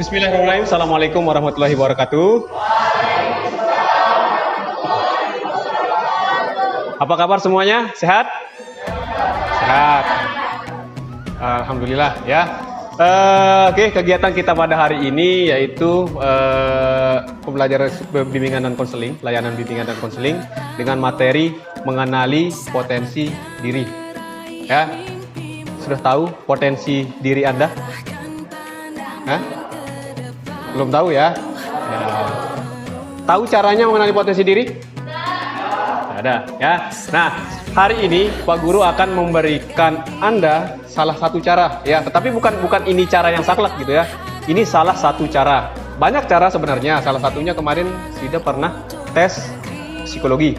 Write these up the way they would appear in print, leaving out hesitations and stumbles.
Bismillahirrahmanirrahim. Assalamualaikum warahmatullahi wabarakatuh. Apa kabar semuanya? Sehat? Sehat. Alhamdulillah ya. Oke, kegiatan kita pada hari ini yaitu pembelajaran bimbingan dan konseling, layanan bimbingan dan konseling dengan materi mengenali potensi diri. Ya, sudah tahu potensi diri Anda? Hah? Belum tahu ya? Ya. Tahu caranya mengenali potensi diri? Ada ya. Nah, hari ini Pak Guru akan memberikan Anda salah satu cara ya, tetapi bukan ini cara yang saklek gitu ya. Ini salah satu cara. Banyak cara sebenarnya. Salah satunya kemarin sudah pernah tes psikologi.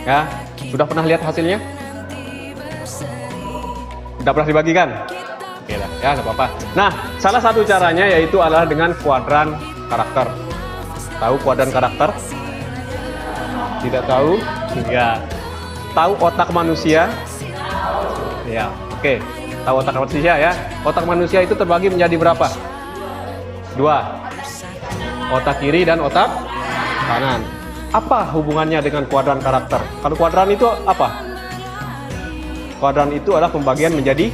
Ya, sudah pernah lihat hasilnya? Sudah pernah dibagikan? Oke lah, ya nggak apa-apa. Nah, salah satu caranya yaitu adalah dengan kuadran karakter. Tahu kuadran karakter? Tidak tahu? Ya. Tahu otak manusia? Ya, oke. Tahu otak manusia ya? Otak manusia itu terbagi menjadi berapa? Dua. Otak kiri dan otak kanan. Apa hubungannya dengan kuadran karakter? Kalau kuadran itu apa? Kuadran itu adalah pembagian menjadi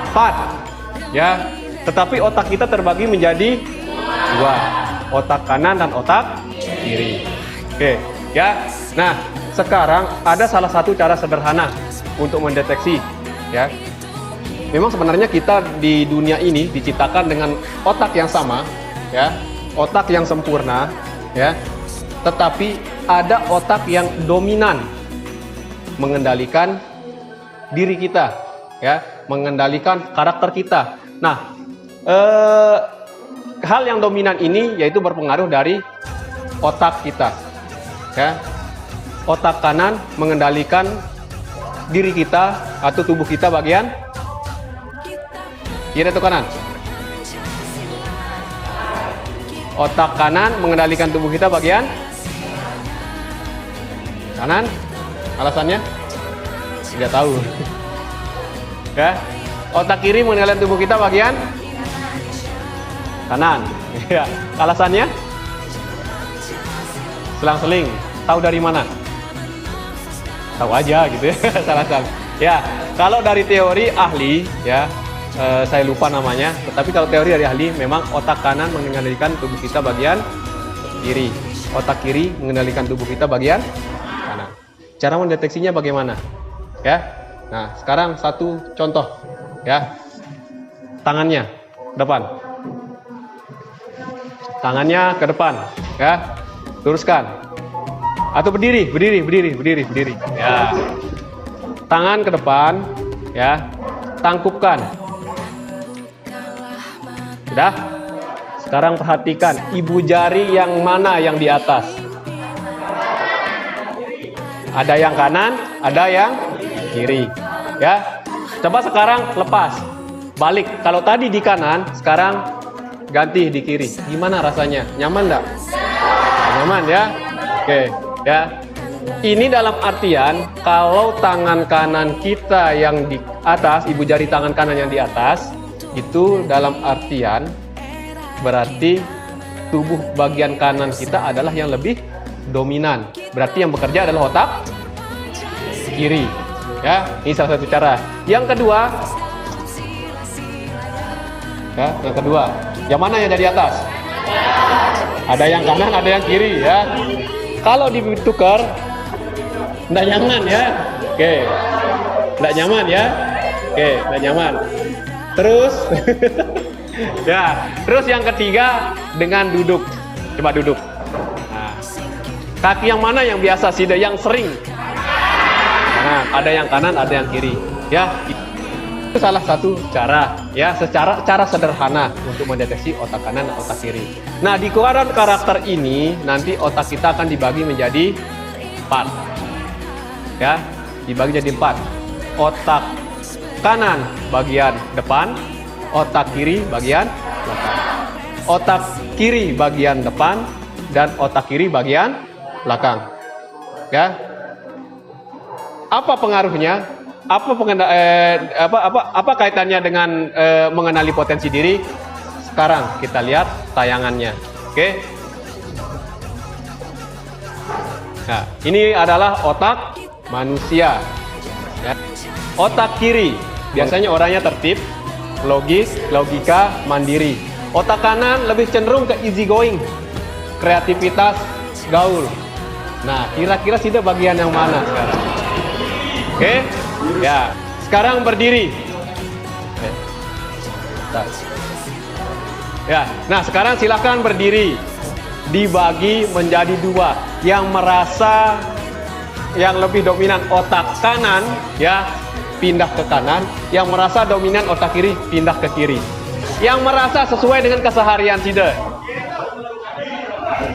4 ya, tetapi otak kita terbagi menjadi 2, otak kanan dan otak kiri. Oke ya. Nah, sekarang ada salah satu cara sederhana untuk mendeteksi ya. Memang sebenarnya kita di dunia ini diciptakan dengan otak yang sama ya, otak yang sempurna ya, tetapi ada otak yang dominan mengendalikan diri kita ya, mengendalikan karakter kita. Nah, hal yang dominan ini yaitu berpengaruh dari otak kita ya. Otak kanan mengendalikan diri kita atau tubuh kita bagian kiri atau kanan? Otak kanan mengendalikan tubuh kita bagian kanan. Alasannya? Tidak tahu. Ya, otak kiri mengendalikan tubuh kita bagian kanan. Ya, alasannya? Selang-seling. Tahu dari mana? Tahu aja gitu ya. Salah-salah. Ya, kalau dari teori ahli ya, saya lupa namanya. Tetapi kalau teori dari ahli, memang otak kanan mengendalikan tubuh kita bagian kiri. Otak kiri mengendalikan tubuh kita bagian kanan. Cara mendeteksinya bagaimana? Ya. Nah, sekarang satu contoh ya. Tangannya ke depan. Tangannya ke depan ya. Luruskan. Atau berdiri. Ya. Tangan ke depan ya. Tangkupkan. Sudah? Sekarang perhatikan ibu jari yang mana yang di atas? Ada yang kanan, ada yang kiri ya. Coba sekarang lepas, balik. Kalau tadi di kanan, sekarang ganti di kiri. Gimana rasanya? Nyaman enggak? Nyaman ya. Oke ya. Ini dalam artian kalau tangan kanan kita yang di atas, ibu jari tangan kanan yang di atas, itu dalam artian berarti tubuh bagian kanan kita adalah yang lebih dominan. Berarti yang bekerja adalah otak kiri. Ya, ini salah satu cara. Yang kedua, ya, yang kedua, yang mana yang dari atas? Ada yang kanan, ada yang kiri ya. Kalau ditukar, tidak nyaman ya. Oke, tidak nyaman ya. Oke, tidak nyaman. Terus, ya, terus yang ketiga dengan duduk. Coba duduk. Nah, kaki yang mana yang biasa sih, yang sering? Nah, ada yang kanan, ada yang kiri. Ya, itu salah satu cara ya, secara sederhana untuk mendeteksi otak kanan dan otak kiri. Nah, di kuadran karakter ini nanti otak kita akan dibagi menjadi 4. Ya, dibagi jadi 4. Otak kanan bagian depan, otak kiri bagian belakang. Otak kiri bagian depan dan otak kiri bagian belakang. Ya. Apa pengaruhnya? apa kaitannya dengan mengenali potensi diri? Sekarang kita lihat tayangannya. Oke. Nah, ini adalah otak manusia. Ya. Otak kiri biasanya orangnya tertib, logis, logika, mandiri. Otak kanan lebih cenderung ke easy going, kreativitas, gaul. Nah, kira-kira Sida bagian yang mana sekarang? Oke, ya. Sekarang berdiri. Ya, nah sekarang silakan berdiri. Dibagi menjadi dua. Yang merasa yang lebih dominan otak kanan, ya pindah ke kanan. Yang merasa dominan otak kiri, pindah ke kiri. Yang merasa sesuai dengan keseharian Sida.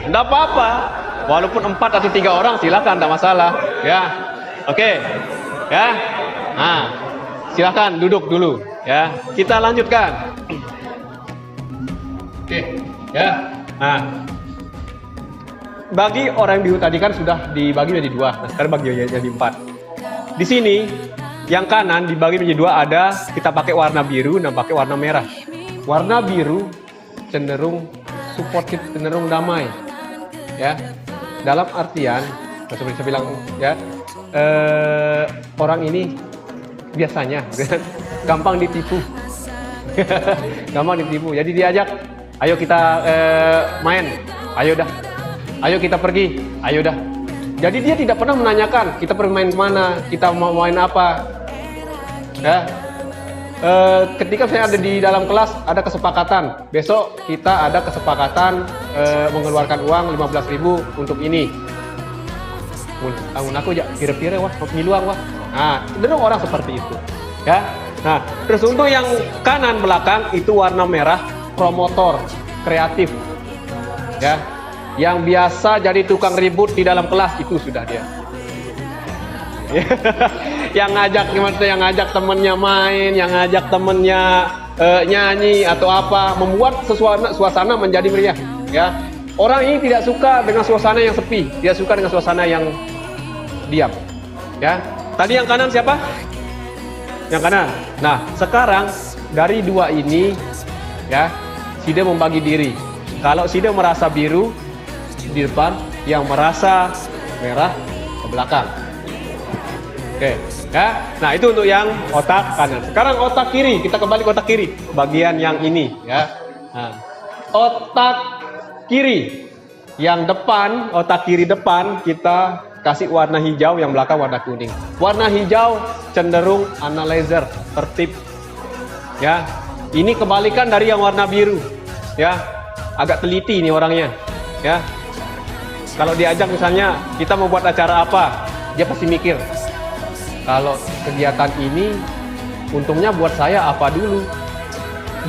Tidak apa-apa, walaupun 4 atau 3 orang silakan, tidak masalah. Ya, oke, ya. Nah, silakan duduk dulu. Ya, kita lanjutkan. Oke, ya. Nah, bagi orang biru tadi kan sudah dibagi menjadi 2. Nah, sekarang bagi jadi 4. Di sini yang kanan dibagi menjadi 2 ada kita pakai warna biru dan pakai warna merah. Warna biru cenderung suportif, cenderung damai. Ya, dalam artian seperti saya bilang ya, orang ini biasanya gampang ditipu. Gampang ditipu. Jadi diajak, ayo kita main, ayo dah, ayo kita pergi, ayo dah. Jadi dia tidak pernah menanyakan kita pergi main kemana, kita mau main apa. Ya, ketika saya ada di dalam kelas ada kesepakatan, besok kita ada kesepakatan mengeluarkan uang 15.000 untuk ini. Aku aja pira-pira wah, miluang wah. Nah, cenderung orang seperti itu. Ya. Nah, terus untuk yang kanan belakang itu warna merah, promotor, kreatif. Ya. Yang biasa jadi tukang ribut di dalam kelas itu sudah dia. Yang ngajak temennya main, yang ngajak temennya nyanyi atau apa, membuat suasana menjadi meriah. Ya, orang ini tidak suka dengan suasana yang sepi, dia suka dengan suasana yang diam. Ya, tadi yang kanan siapa? Yang kanan. Nah, sekarang dari 2 ini, ya, Sida membagi diri. Kalau Sida merasa biru di depan, yang merasa merah ke belakang. Oke, ya. Nah, itu untuk yang otak kanan. Sekarang otak kiri, kita kembali ke otak kiri, bagian yang ini, ya. Nah, otak kiri, yang depan, otak kiri depan kita kasih warna hijau, yang belakang warna kuning. Warna hijau cenderung analyzer, tertib. Ya, ini kebalikan dari yang warna biru. Ya, agak teliti ini orangnya. Ya, kalau diajak misalnya kita mau buat acara apa, dia pasti mikir. Kalau kegiatan ini untungnya buat saya apa dulu,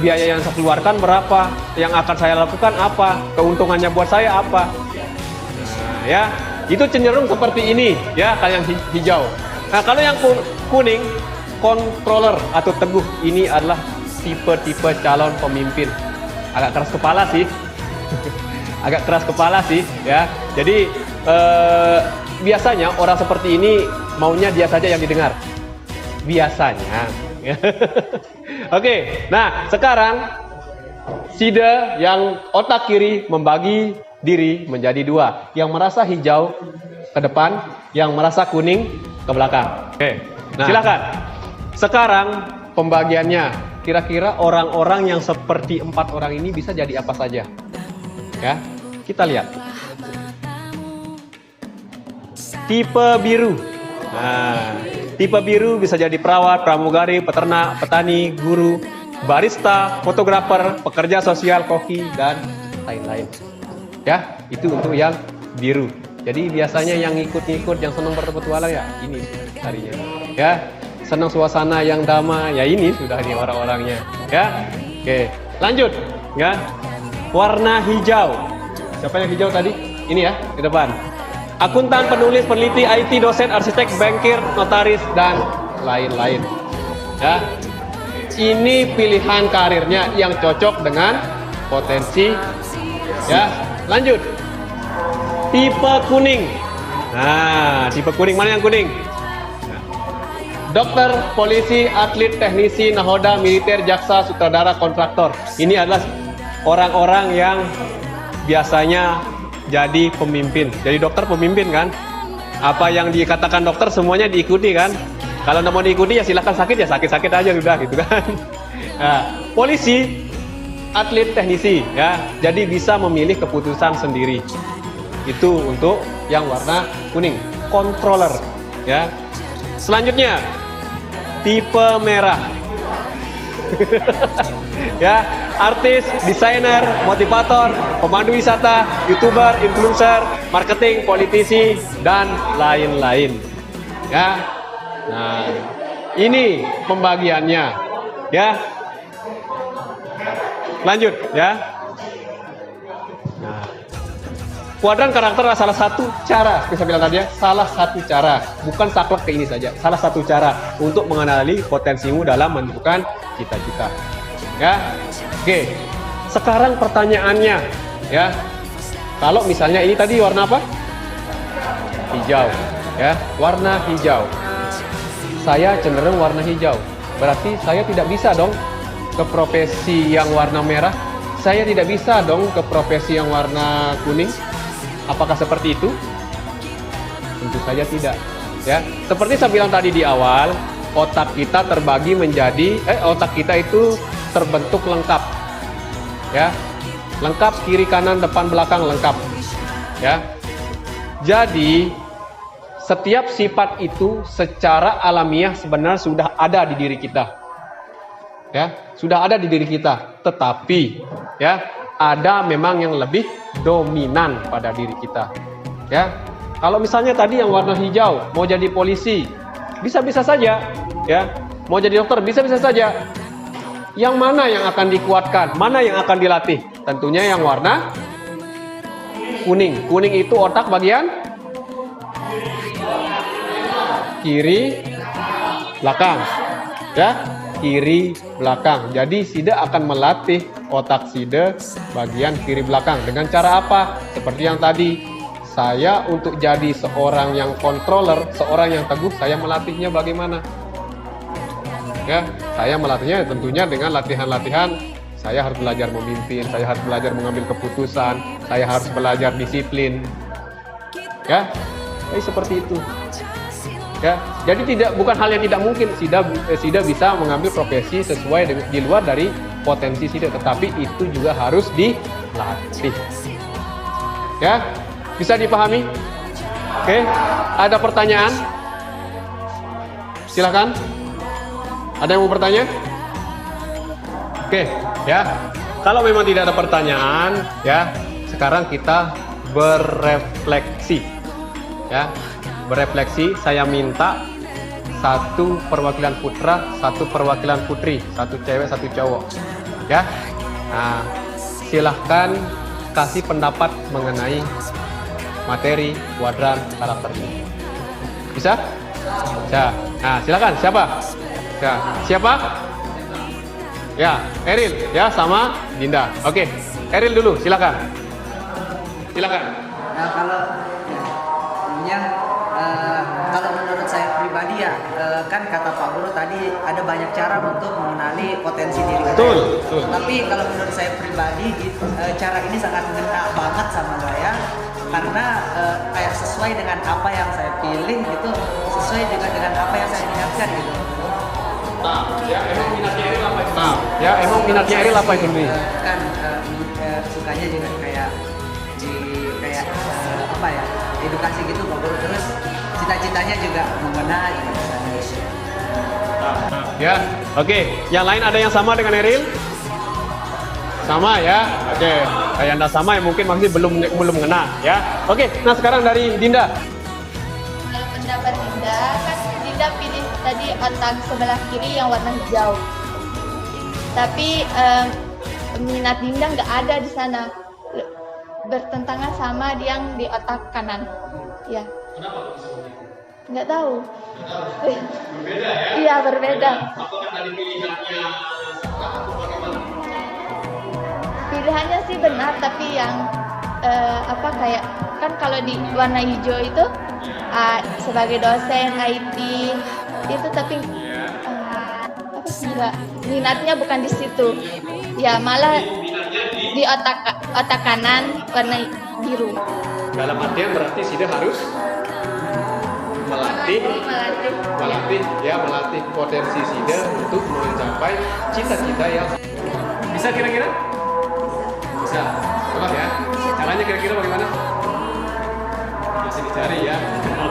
biaya yang saya keluarkan berapa, yang akan saya lakukan apa, keuntungannya buat saya apa. Nah, ya, itu cenderung seperti ini, ya, kalau yang hijau. Nah, kalau yang kuning, controller atau teguh, ini adalah tipe-tipe calon pemimpin. Agak keras kepala sih, agak keras kepala sih, ya. Jadi biasanya orang seperti ini maunya dia saja yang didengar. Biasanya. Oke, nah sekarang Sida yang otak kiri membagi diri menjadi 2. Yang merasa hijau ke depan, yang merasa kuning ke belakang. Oke, nah, silakan. Sekarang pembagiannya, kira-kira orang-orang yang seperti 4 orang ini bisa jadi apa saja? Ya, kita lihat. Tipe biru. Nah, tipe biru bisa jadi perawat, pramugari, peternak, petani, guru, barista, fotografer, pekerja sosial, koki, dan lain-lain. Ya, itu untuk yang biru. Jadi biasanya yang ngikut-ngikut, yang senang berpetualang ya ini harinya. Ya, senang suasana yang damai ya ini sudah nih orang-orangnya. Ya, oke, lanjut. Ya, warna hijau. Siapa yang hijau tadi? Ini ya, di depan. Akuntan, penulis, peneliti, IT, dosen, arsitek, bankir, notaris, dan lain-lain. Ya, ini pilihan karirnya yang cocok dengan potensi. Ya, lanjut. Tipe kuning. Nah, tipe kuning mana yang kuning? Nah, Dokter, polisi, atlet, teknisi, nahoda, militer, jaksa, sutradara, kontraktor. Ini adalah orang-orang yang biasanya jadi pemimpin. Jadi dokter pemimpin kan? Apa yang dikatakan dokter semuanya diikuti kan? Kalau nggak mau diikuti ya silakan sakit ya sakit-sakit aja sudah gitu kan. Nah, polisi, atlet, teknisi ya. Jadi bisa memilih keputusan sendiri. Itu untuk yang warna kuning, controller ya. Selanjutnya tipe merah. Ya, artis, desainer, motivator, pemandu wisata, YouTuber, influencer, marketing, politisi dan lain-lain. Ya. Nah, ini pembagiannya. Ya. Lanjut ya. Nah, kuadran karakter adalah salah satu cara, seperti saya bilang tadi ya, salah satu cara, bukan saklek ke ini saja, salah satu cara untuk mengenali potensimu dalam menentukan cita-cita. Ya, oke. Sekarang pertanyaannya, ya, kalau misalnya ini tadi warna apa? Hijau, ya, warna hijau. Saya cenderung warna hijau, berarti saya tidak bisa dong ke profesi yang warna merah. Saya tidak bisa dong ke profesi yang warna kuning. Apakah seperti itu? Tentu saja tidak. Ya, seperti saya bilang tadi di awal, otak kita terbagi menjadi, otak kita itu terbentuk lengkap. Ya, lengkap kiri kanan depan belakang lengkap. Ya, jadi setiap sifat itu secara alamiah sebenarnya sudah ada di diri kita. Ya, sudah ada di diri kita. Tetapi, ya, ada memang yang lebih dominan pada diri kita. Ya, kalau misalnya tadi yang warna hijau mau jadi polisi, bisa-bisa saja. Ya, mau jadi dokter, bisa-bisa saja. Yang mana yang akan dikuatkan? Mana yang akan dilatih? Tentunya yang warna kuning. Kuning itu otak bagian kiri belakang. Ya, kiri belakang. Jadi Sida akan melatih otak Sida bagian kiri belakang. Dengan cara apa? Seperti yang tadi, saya untuk jadi seorang yang controller, seorang yang teguh, saya melatihnya bagaimana? Ya, saya melatihnya tentunya dengan latihan-latihan. Saya harus belajar memimpin, saya harus belajar mengambil keputusan, saya harus belajar disiplin. Ya, jadi seperti itu. Ya, jadi bukan hal yang tidak mungkin Sida bisa mengambil profesi sesuai dengan, di luar dari potensi Sida, tetapi itu juga harus dilatih. Ya, bisa dipahami? Oke, ada pertanyaan? Silakan. Ada yang mau bertanya? Oke, ya. Kalau memang tidak ada pertanyaan, ya, sekarang kita berefleksi. Ya. Berefleksi, saya minta satu perwakilan putra, satu perwakilan putri, satu cewek, satu cowok. Ya. Nah, silahkan kasih pendapat mengenai materi kuadran karakter ini. Bisa? Ya. Nah, silakan. Siapa? Ya. Siapa? Ya, Eril. Ya, sama Dinda. Oke. Eril dulu, silakan. Silakan. Nah, kalau menurut saya pribadi ya, kan kata Pak Guru tadi ada banyak cara untuk mengenali potensi diri kita. Betul. Tapi kalau menurut saya pribadi, cara ini sangat ngena banget sama saya, karena kayak sesuai dengan apa yang saya pilih gitu, sesuai juga dengan apa yang saya niatkan gitu. Nah, ya emang minatnya Eril apa itu? Nah, ya emang minatnya Eril apa itu nih? Kan sukanya juga kayak apa ya, edukasi gitu Pak Guru, terus cita-citanya juga mengena gitu. Ya, oke. Yang lain ada yang sama dengan Eril? Sama ya, oke. Kayak Anda sama ya, mungkin masih belum mengena ya. Oke, nah sekarang dari Dinda. Kalau pendapat Dinda, kan Dinda pilih tadi otak sebelah kiri yang warna hijau. Tapi minat Dinda nggak ada di sana, bertentangan sama yang di otak kanan. Ya. Kenapa? Nggak tahu. Berbeda ya? Iya, berbeda. Apakah tadi pilihannya salah atau bagaimana? Pilihannya sih benar, tapi yang kayak kan kalau di warna hijau itu sebagai dosen IT, itu tapi enggak, minatnya bukan di situ. Ya malah di otak kanan warna biru. Dalam artian berarti Sida harus melatih potensi Sida untuk mencapai cita-cita yang bisa kira-kira? Bisa. Coba ya. Caranya kira-kira bagaimana? Masih dicari ya.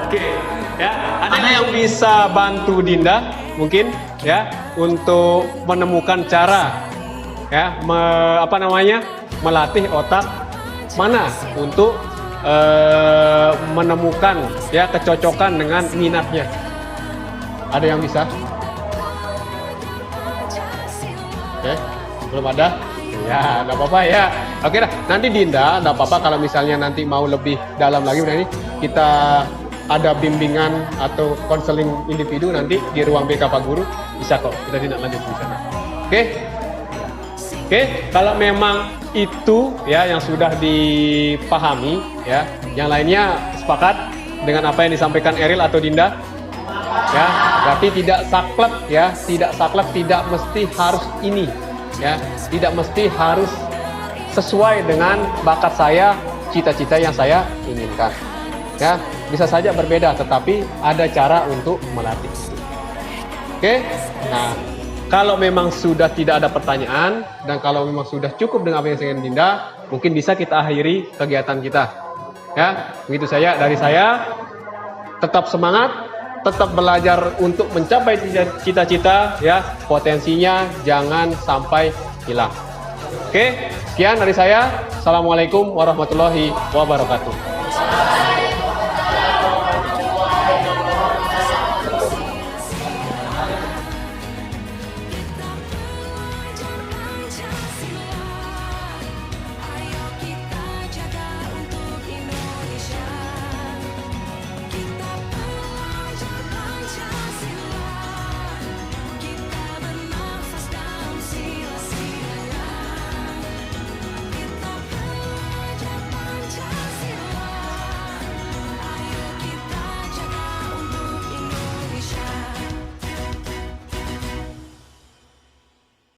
Oke. Ya, ada yang bisa bantu Dinda mungkin ya untuk menemukan cara ya melatih otak mana untuk menemukan ya kecocokan dengan minatnya. Ada yang bisa? Oke, belum ada? Ya, nggak apa-apa ya. Oke dah, nanti Dinda, nggak apa-apa kalau misalnya nanti mau lebih dalam lagi, ini kita ada bimbingan atau konseling individu nanti di ruang BK Pak Guru, bisa kok kita tindak lanjut di sana. Oke, kalau memang itu ya yang sudah dipahami ya, yang lainnya sepakat dengan apa yang disampaikan Eril atau Dinda ya, berarti tidak saklek, tidak mesti harus ini ya, tidak mesti harus sesuai dengan bakat saya, cita-cita yang saya inginkan ya, bisa saja berbeda tetapi ada cara untuk melatih itu. Oke, nah kalau memang sudah tidak ada pertanyaan dan kalau memang sudah cukup dengan apa yang saya ingin Dinda, mungkin bisa kita akhiri kegiatan kita. Ya, begitu dari saya. Tetap semangat, tetap belajar untuk mencapai cita-cita ya, potensinya jangan sampai hilang. Oke, sekian dari saya. Assalamualaikum warahmatullahi wabarakatuh.